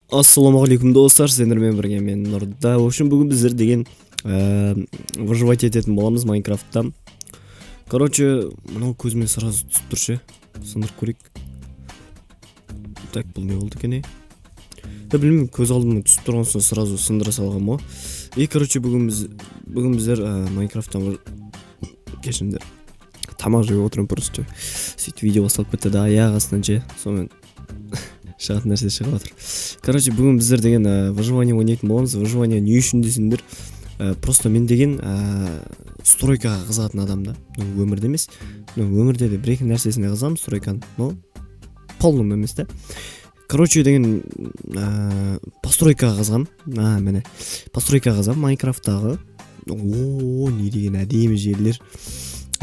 Ассалаумағалейкум достар, сендермен бірге мен Нұрда. В общем, бүгін біздер деген выживать ететін боламыз Майнкрафтта. Короче, мынау көзіме сразу түсіп тұр ше. Сындырып көрейік. Так, бұл не болды екен? Білмеймін, көз алдыма түсіп тұрған соң сразу сындыра салғам ғой. Короче, бүгін біздер Майнкрафттан кешіңдер тамақ жеп отырмын просто. Сөйтіп видео басталып кетті да аяқ астынан ше. Сонымен шығатын нәрсе шығып жатыр. Короче, бүгін біздер деген выживание ойнайтын боламыз. Выживание не үшін десеңдер, просто мен деген стройкаға қызығатын адам да. Өмірде емес. Өмірде де бір-екі нәрсесіне қызығамын стройканың. Но полным емес та. Короче, деген постройкаға қызығамын. Міне. Постройкаға қызығамын Майнкрафттағы. Не деген әдемі жерлер.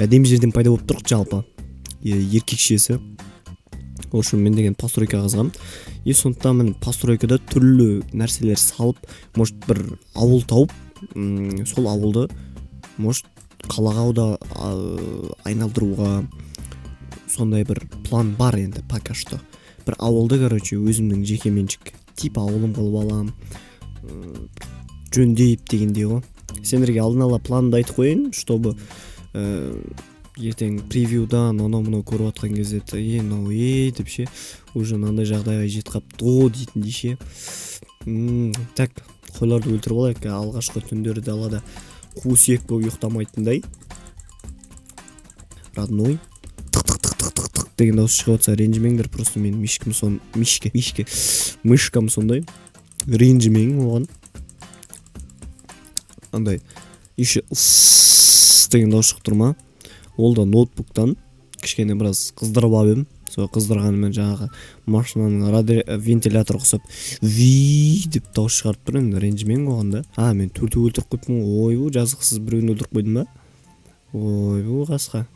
Әдемі жерден пайда болып тұрық жалпы. Еркекшесі. В общем, мен деген постройка қызғам. Сондықтан мен постройкада түрлі нәрселер салып, может бір ауыл тауып, сол ауылды может қалаға да айналдыруға сондай бір план бар енді пока что. Бір ауылды, короче, өзімнің жекеменшік тип ауылым қылып алам, жөндейіп дегендей ғой. Сендерге алдын ала планды айтып қояйын, чтобы ертең превьюдан анау-мынау көріп отқан кезде деп ше, уже мынандай жағдайға жетіп қапты дейтіндей ше. Так, қойларды өлтіріп алайық. Алғашқы түндері далада қу сүйек болып ұйықтамайтындай. Родной тық деген дауыс шығып отса ренжімеңдер, просто мен мышкам сондай. Ренжімең оған. Андай еще деген дауыс шығып тұр ма? Ол да ноутбуктан кішкене біраз қыздырып алып едім. Сол қыздырғанымен жаңағы машинаның вентилятор құсап деп дауыс шығарып тұр. Енді ренжімең оған да. Мен төртеу өлтіріп қойыппын. Ойбу, жазықсыз біреуін өлтіріп қойдым ба? Ойбу, қасқа.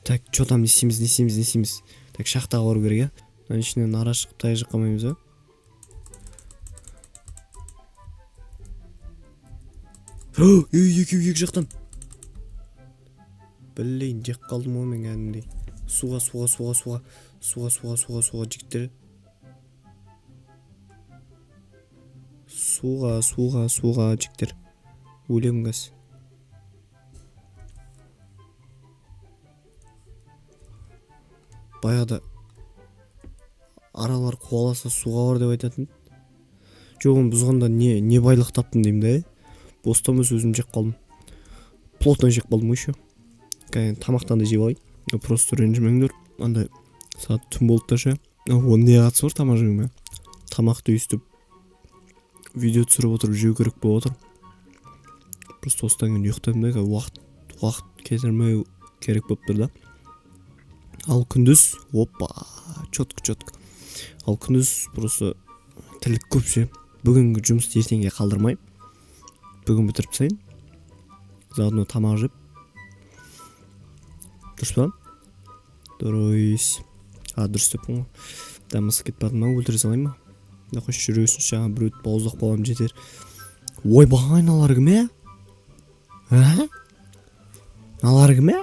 Так, что там не істейміз? Так, шахтаға бару керек. Мына ішінен ара шығып таяқ жеп қалмаймыз ба? Екі жақтан. Білейін, жек қалдым ғой мен кәдімгідей. Суға жігіттер. Суға жігіттер. Өлем қас. Баяғыда аралар қуаласа суға бар деп айтатын. Жоғын бұзғанда не байлық таптым деймін да. Бостан өз өзім жек қалдым. Плотно жек қалдым еще. Тамақтан да жеп алайын. Просто ренжімеңдер. Андай сағат түн болды да ше. Оның не қатысы бар тамақ жеуіме? Тамақты өйстіп видео түсіріп отырып жеу керек болып отыр. Просто осыдан кейін ұйықтаймын да, уақыт кетірмеу керек болып тұр да. Ал күндіз, четко. Ал күндіз просто тірлік көп ше. Бүгінгі жұмысты ертеңге қалдырмай. Бүгін бітіріп тастайын. Заодно тамақ жеп. Дұрыс па? Дұрыс. Дұрыс деппін ғой. Мысық кетпады ма? Өлтіре салайын ма? Қойшы жүресін жаңа біреуді бауыздақ балам жетер. Бағай, налар кіме? Налар кіме?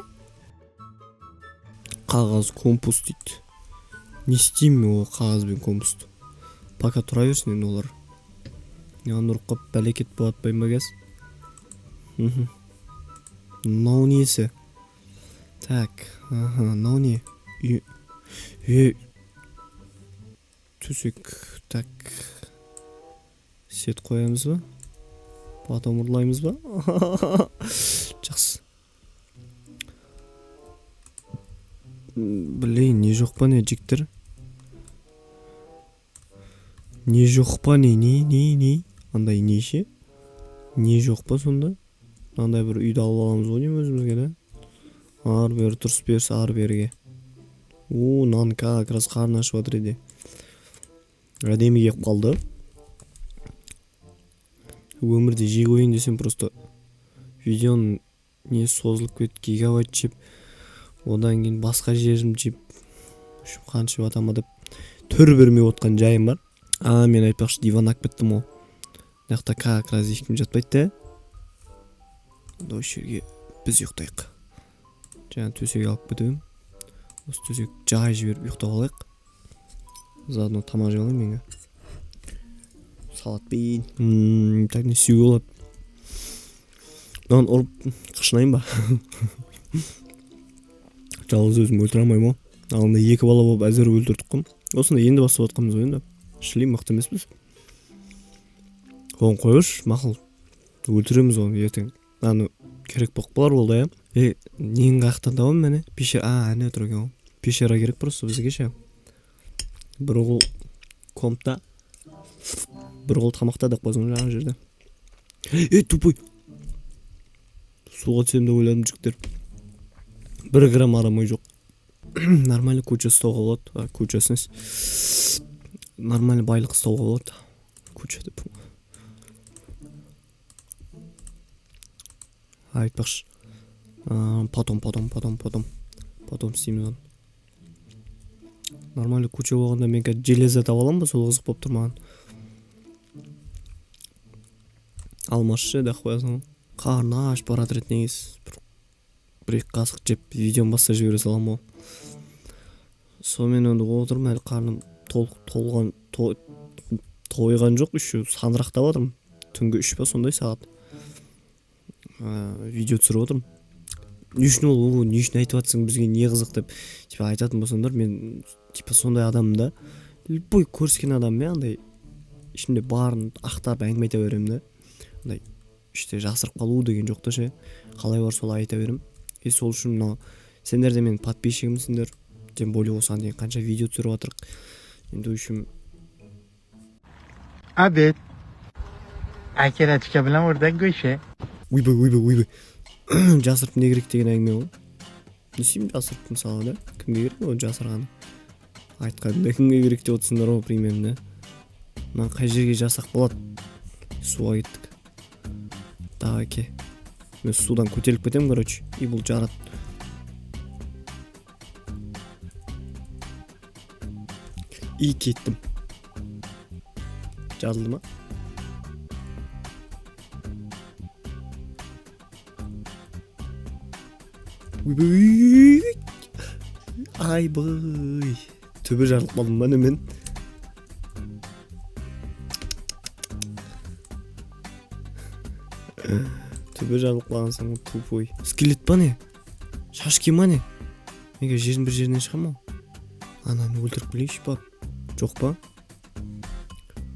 Қағаз компост дейді. Не істеймін ол қағаз бен компост? Пока тұра берсін енді олар. Ұрыққа бәлекет болатпайын ба кәз? Нау несі? Так, нау не? Төсек, так. Сет қоямыз ба? Потом ұрлаймыз ба? Жақсы. Білейін, не жоқ па не жіктір? Не жоқ па не? Андай не ше? Не жоқ па сонда? Андай бір үйді алып аламыз ғой не өзімізге да? Ар бері тұрыс берсі ар берге. Нан как раз қарны ашып жатыр еді. Әдемі кеп қалды. Өмірде жей қойын десем просто видеоның не созылып кетті, гигабайт жеп, одан кейін басқа жерім жеп, қанша атама деп төр бермей отқан жайым бар. Мен айтпақшы диван ақ біттім ол. Нақта как раз ешкім жатпайды да. Осы жерге біз ұйықтайық. Жаңа төсек алып кетемін. Осы төсек жай жіберіп ұйықтап алайық. Заодно тамақ жеп алайын менге. салатпен так не сүйүү болот. Мен уруп кышынайын ба? Жалгыз өзүм өлтүрө алмайм. Анда 2 бала болуп азыр өлтүрдүк ком. Осунда енді басып атканбыз ғой енді. Шли мыкты эмеспиз. Оң коюш, макул. Өлтүрөбүз оны эртең. Аны керек болуп калар болду я. Нең каяктан табам мен? Ане отур экен. Пещера керек просто бизгечи. Бир кол компта, бир кол тамакта деп койсоң жана жерде. Тупой. Суга түсөм деп ойладым жигиттер. 1 грамм арамай жок. Нормально куча столга болот. Кучасын. Нормально байлык столга болот. Куча деп. Айтпакчы. Потом істейміз. Нормально куча болгондо мен железо таба аламбы, сол кызык болуп турмаган. Алмашчы деп коесуң. Карны аш барат рет негиз. Бир касык жеп видеону басса жибере салам го. Сонун отурмун, эл карным толгон тойган жок, еще санырактап атырмын. Түнгө 3 ба сондай саат. Видео түсүрүп атырмын. Не үчүн айтып атсың, бизге не кызык деп типа айтатын болсоңдор, мен типа сондай адаммын да. Любой көрсөткен адам мен андай ичимде баарын актарып әңгиме айта берем да. Андай иште жасырып калуу деген жок да ше. Калай бар солай айта берем. Сол үчүн мына сендер де менин подписчигимсиңдер. Тем более осыған дейін қанша видео түсіріп атырық. Енді үшім Abid. Akiraçka bilan o'rdak go'shi. Uyba. Жасырып не керек деген әңгіме ғой. Не істеймін жасырып мысалы да? Кімге керек ол жасырғаны? Айтқанымда кімге керек деп отырсыңдар ғой примерно. Мына қай жерге жасақ болады? Суға кеттік. Давай ке. Мен судан көтеріліп кетемін, короче. И бұл жарат. И кеттім. Жазылды ма? Айбай. Төбе жарылып қалдым ба немен? Төбе жарылып қалғансың, тупой. Скелет па не? Шашки ма не? Неге жердің бір жерінен шығам ау? Ананы өлтіріп білейші бар. Жоқ па?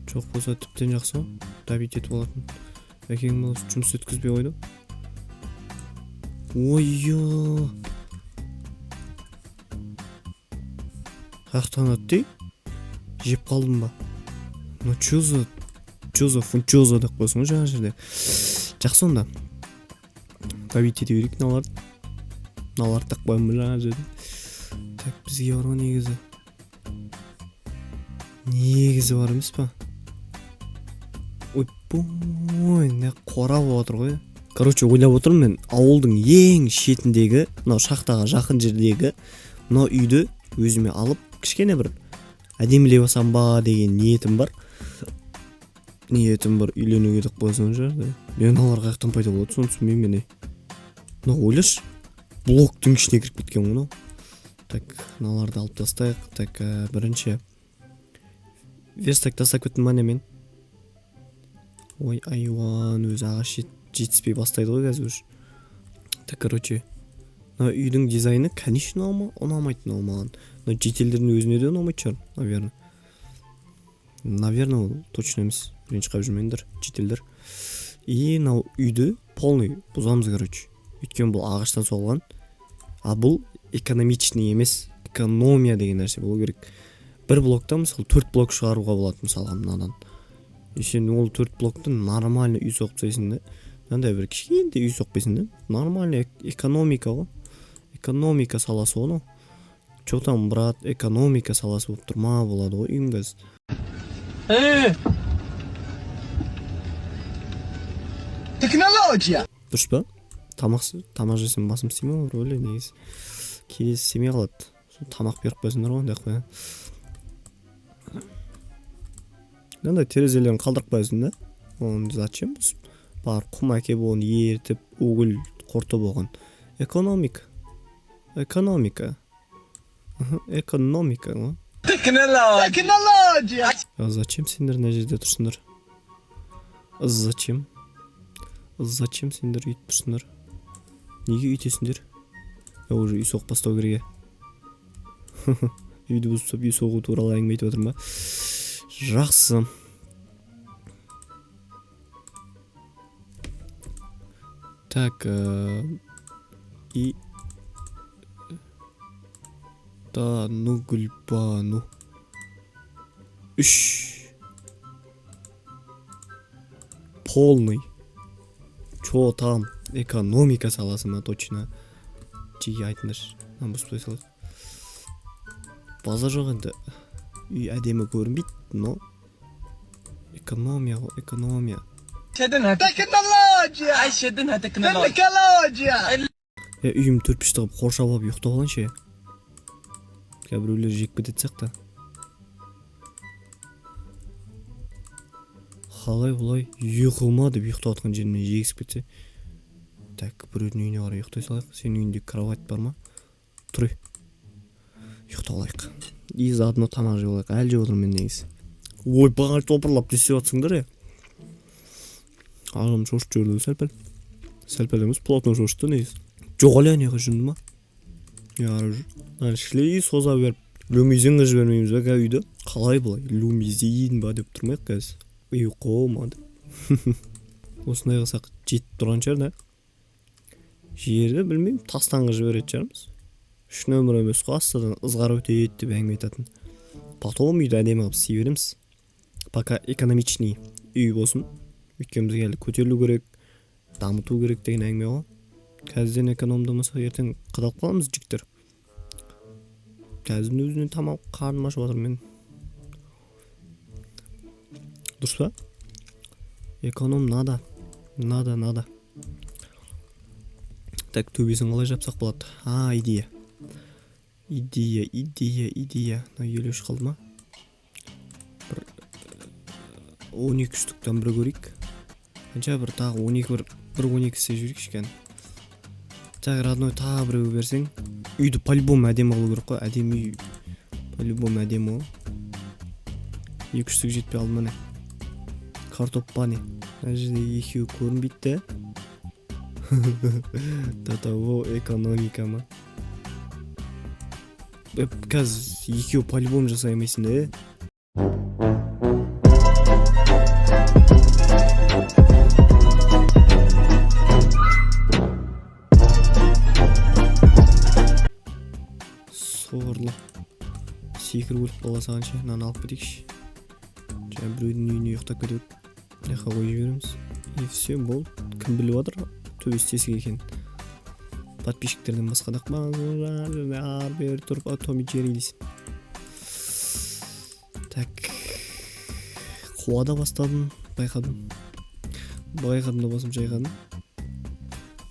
Жоқ болса тіптен жақсы ау. Табит етіп алатын. Әкең болса жұмыс өткізбей қойды. Ой-йо. Қаяқтан атты? Жеп қалдым ба? Ну чозо фунчозо деп қойсың жаңа жерде. Жақсы онда. Табит ете берейік наларды. Наларды так қоямын жаңа жерде. Так, бізге бар ма негізі? Негізі бар емес па? Ой, не қора болып отыр ғой. Короче, ойлап отырмын мен, ауылдың ең шетіндегі, мынау шахтаға жақын жердегі мынау үйді өзіме алып, кішкене бір әдемілеп алсам ба деген ниетім бар. Үйленуге деп қойсаң жерде. Мен алар қаяқтан пайда болады, соны түсінбеймін мен. Мынау ойлашы, блоктың ішіне кіріп кеткен ғой. Так, мыналарды алып тастайық. Так, бірінші верстак тастап кеттім мане мен. Ой, айуан, өзі ағаш жетіспей бастайды ғой қазір уже. Так, короче, үйдің дизайны, конечно, ұнамайды маған. Жетелдердің өзіне де ұнамайды шығар, наверное. Наверное, ол точно емес. Бірінші қап жүрмеңдер, жетелдер. И мынау үйді полный бұзамыз, короче. Өйткені бұл ағаштан соғылған. А бұл экономичный емес, экономия деген нәрсе болу керек. Бір блокта мысалы 4 блок шығаруға болады мысалға мынадан. Сен ол 4 блокты нормально үй соғып тастайсың да. Мынандай бір кішкентай үй соқпайсың да. Нормально экономика ғой. Экономика саласы ғой. Чо там, брат, экономика саласы болып тұрма болады ғой үйің қазір. Технология. Дұрыс па? Тамақ жесем басым істейме ғой, өле негіз. Келесі істемей қалады. Тамақ беріп қойсыңдар ғой, деп қоя. Мынандай терезелерін қалдырып қойсың да. Оны зачем? Бар құм әкеп оны ертіп, угіл қорты болған. Экономика. Технология. Зачем сендер мына жерде тұрсыңдар? Зачем? Зачем сендер үйтіп тұрсыңдар? Неге үйтесіңдер? Я уже үй соғып бастау керек. Үйді бұзып үй соғу туралы әңгіме айтып отырмын ба? Жақсы. Так, и да, ну гүлбану. 3. Полный. Чо там? Экономика саласы ма точно? Жиі айтыңдаршы. Бұзып салады. Базар жоқ енді. Үй әдемі көрінбейді, но экономия. Teknoloji. Teknoloji. Үйім төрпіш тығып қоршап алып ұйықтап алайыншы. Біреулер жек кететін сияқты. Қалай бұлай ұйқыма деп ұйықтап отқан жерімнен жегісіп кетсе. Так, біреудің үйіне қарай ұйықтай салайық. Сенің үйінде кровать бар ма? Тұр. Ұйықтап алайық. И заодно тамақ жеп алайық. Әлі жеп отырмын мен негізі. Ой, бағаш топырлап түсіп жатсыңдар я. Ағам шошып жүрді сәл-пәл. Сәл-пәл емес, плотно шошты негізі. Жоқ әлі неға жүнді ма? Яры жүр. Шлей соза беріп. Люмизин ғыж бермейміз бәк үйді. Қалай бұлай? Люмизин ба деп тұрмайық қазір. Ұйқы мады. Осындай қысақ жетіп тұрған шығар да. Жерді білмеймін, тастан ғыж беретін шығармыз. 3 нөмір емес қой, астадан ызғар өтейді деп әңгіме айтатын. Потом үйді әдемі қылып сүй береміз. Пока экономичный үй болсын. Өйткені бізге әлі көтерілу керек, дамыту керек деген әңгіме ғой. Қазірден экономдамаса ертең қадалып қаламыз жігіттер. Қазірдің өзінен тамақ қарным ашып жатыр мен. Дұрыс па? Эконом надо. Так, төбесін қалай жапсақ болады? Идея. На елеуш қалды ма? 12 штуктан бір көрейік. Қанша бір тағы 12 сей жүрейік шекен. Так, родной тағы біреу берсең. Үйді по-любому әдемі қылу керек қой. Әдемі үй. По-любому әдемі ол. 2 штук жетпей алды міне. Картоп баны. Мына жерде екеуі көрінбейді. Татаво экономика ма? Қазір екеуі по-любому жасаймайсың да. Соғырлы. Секір өліп бала сағанша нан алып кетейікші. Жаңа біреудің үйіне ұйықтап кетіп яқа қойып жібереміз. И все, бол. Кім біліп отыр? Төбесі тесік екен. Подписчиктерден басқа дақпаңыздар. Бері тұрып Томи Джерри дейсін. Так. Қуада бастадым. Байқадым да басым жайғадым.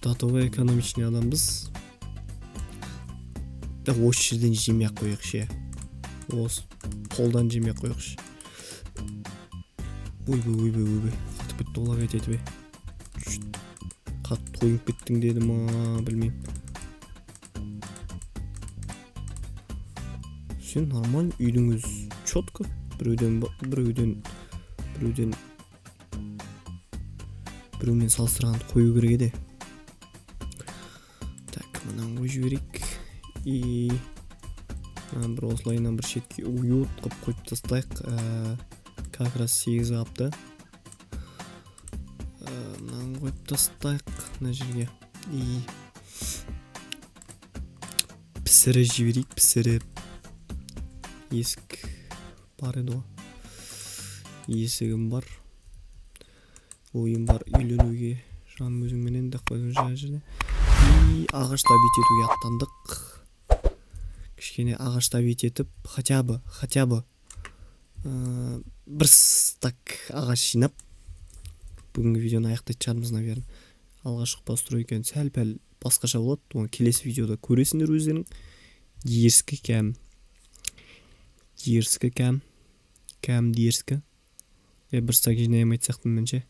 Татовы экономичный адамбыз. Осы жерден жемей ақ қойықшы. Осы қолдан жемей ақ қойықшы. Ойбай. Қатып кетті олар кетеді бе. Қатты қойып кеттің деді ма, білмеймін. Сен нормально үйдің өз чотко. Біреумен салыстырғанды қою керек еді. Так, мұнан қой жіберейік. И бір осылайынан бір шетке уют қып қойып тастайық. Как раз 8 қапты. Мұнан қойып тастайық мына жерге. И пісірі жіберейік, пісірі. Есік бар еді ғой. Есігім бар. Ойым бар үйленуге. Жаным өзіңменен де қойдым жаңа жерде. И ағашта бет етуге аттандық. Кішкене ағашта бет етіп, хотя бы бір стак ағаш жинап бүгінгі видеоны аяқтайтын шығармыз, наверное. Алғашқы постройканы сәл-пәл басқаша болады. Оны келесі видеода көресіңдер өздерің. Дерзкі кәм. Бір стак жинайым айтсақтым менше.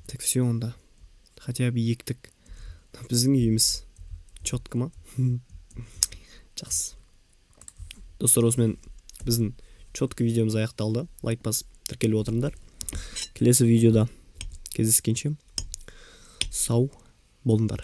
Так, все онда. Хотя бы ектік. Біздің үйіміз чоткі ма? Жақсы. Достар, осымен біздің чоткі видеомыз аяқталды. Лайк басып тіркеліп отырыңдар. Келесі видеода кездескенше сау болыңдар.